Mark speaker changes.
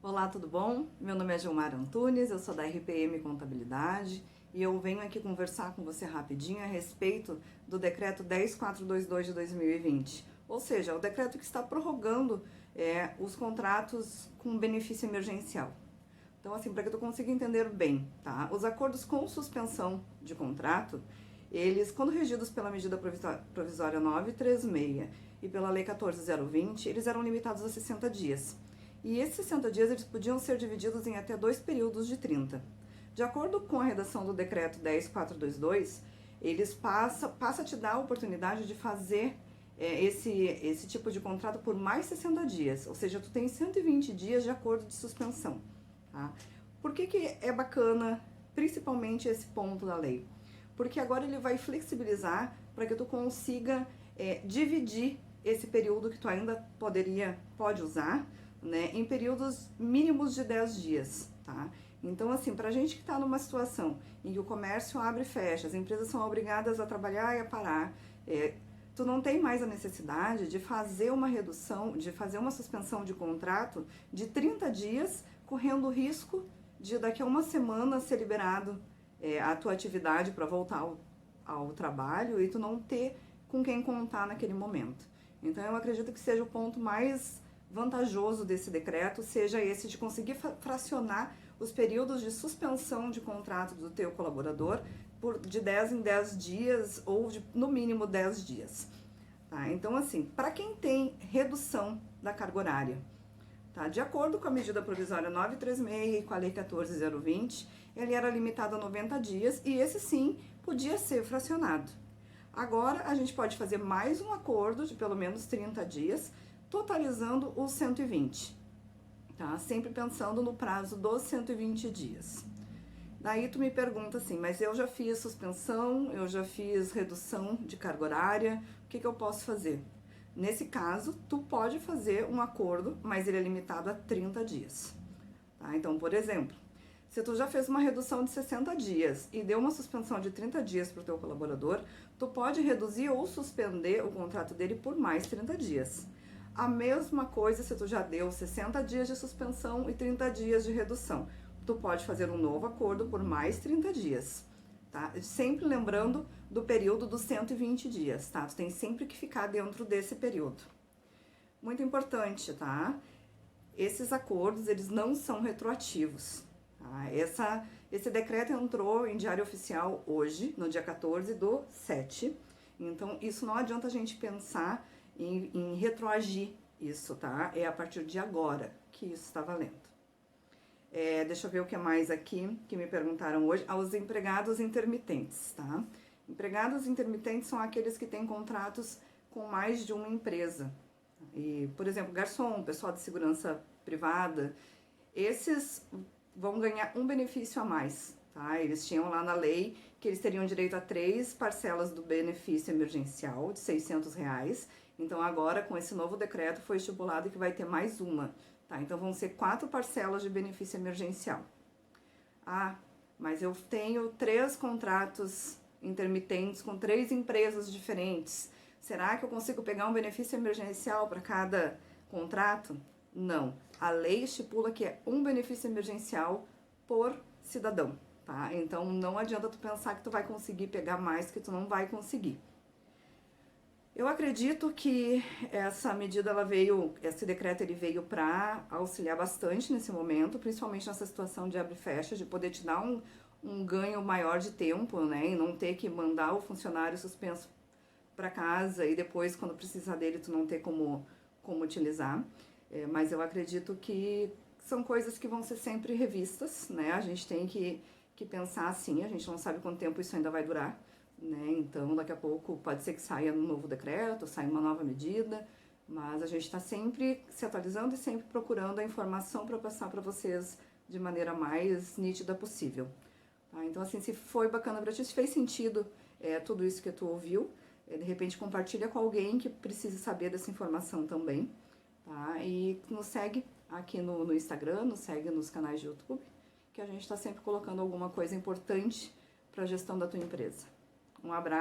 Speaker 1: Olá, tudo bom? Meu nome é Gilmar Antunes, eu sou da RPM Contabilidade e eu venho aqui conversar com você rapidinho a respeito do decreto 10422 de 2020, ou seja, o decreto que está prorrogando os contratos com benefício emergencial. Então, assim, para que tu consiga entender bem, tá? Os acordos com suspensão de contrato, eles, quando regidos pela medida provisória 936 e pela lei 14020, eles eram limitados a 60 dias. E esses 60 dias eles podiam ser divididos em até 2 períodos de 30. De acordo com a redação do decreto 10422, eles passa a te dar a oportunidade de fazer esse tipo de contrato por mais 60 dias, ou seja, tu tem 120 dias de acordo de suspensão. Tá? Por que é bacana, principalmente esse ponto da lei? Porque agora ele vai flexibilizar para que tu consiga dividir esse período que tu ainda pode usar, né, em períodos mínimos de 10 dias, tá? Então, assim, pra gente que tá numa situação em que o comércio abre e fecha, as empresas são obrigadas a trabalhar e a parar, tu não tem mais a necessidade de fazer uma redução, de fazer uma suspensão de contrato de 30 dias, correndo o risco de daqui a uma semana ser liberado a tua atividade para voltar ao trabalho e tu não ter com quem contar naquele momento. Então, eu acredito que seja o ponto mais vantajoso desse decreto, seja esse de conseguir fracionar os períodos de suspensão de contrato do teu colaborador de 10 em 10 dias ou no mínimo 10 dias. Tá? Então, assim, para quem tem redução da carga horária, tá? De acordo com a medida provisória 936 e com a lei 14020, ele era limitado a 90 dias e esse sim podia ser fracionado. Agora, a gente pode fazer mais um acordo de pelo menos 30 dias, totalizando os 120, tá? Sempre pensando no prazo dos 120 dias. Daí tu me pergunta assim, mas eu já fiz suspensão, eu já fiz redução de carga horária, o que eu posso fazer? Nesse caso, tu pode fazer um acordo, mas ele é limitado a 30 dias, tá? Então, por exemplo, se tu já fez uma redução de 60 dias e deu uma suspensão de 30 dias para o teu colaborador, tu pode reduzir ou suspender o contrato dele por mais 30 dias. A mesma coisa se tu já deu 60 dias de suspensão e 30 dias de redução. Tu pode fazer um novo acordo por mais 30 dias, tá? Sempre lembrando do período dos 120 dias, tá? Tu tem sempre que ficar dentro desse período. Muito importante, tá? Esses acordos, eles não são retroativos, tá? Esse decreto entrou em Diário Oficial hoje, no dia 14/7. Então, isso não adianta a gente pensar em retroagir isso, tá? É a partir de agora que isso está valendo. Deixa eu ver o que mais aqui que me perguntaram hoje. Aos empregados intermitentes, tá? Empregados intermitentes são aqueles que têm contratos com mais de uma empresa. E, por exemplo, garçom, pessoal de segurança privada, esses vão ganhar um benefício a mais, tá? Eles tinham lá na lei que eles teriam direito a 3 parcelas do benefício emergencial de R$600. Então, agora, com esse novo decreto, foi estipulado que vai ter mais uma, tá? Então, vão ser 4 parcelas de benefício emergencial. Ah, mas eu tenho 3 contratos intermitentes com 3 empresas diferentes. Será que eu consigo pegar um benefício emergencial para cada contrato? Não. A lei estipula que é um benefício emergencial por cidadão, tá? Então, não adianta tu pensar que tu vai conseguir pegar mais, que tu não vai conseguir. Eu acredito que essa medida, esse decreto ele veio para auxiliar bastante nesse momento, principalmente nessa situação de abre e fecha, de poder te dar um ganho maior de tempo, né? E não ter que mandar o funcionário suspenso para casa e depois, quando precisar dele, tu não ter como utilizar. Mas eu acredito que são coisas que vão ser sempre revistas, né? A gente tem que pensar assim, a gente não sabe quanto tempo isso ainda vai durar, né? Então, daqui a pouco pode ser que saia um novo decreto, saia uma nova medida, mas a gente está sempre se atualizando e sempre procurando a informação para passar para vocês de maneira mais nítida possível. Tá? Então, assim, se foi bacana para ti, se fez sentido tudo isso que tu ouviu, de repente compartilha com alguém que precise saber dessa informação também, tá? E nos segue aqui no Instagram, nos segue nos canais de YouTube, que a gente está sempre colocando alguma coisa importante para a gestão da tua empresa. Um abraço.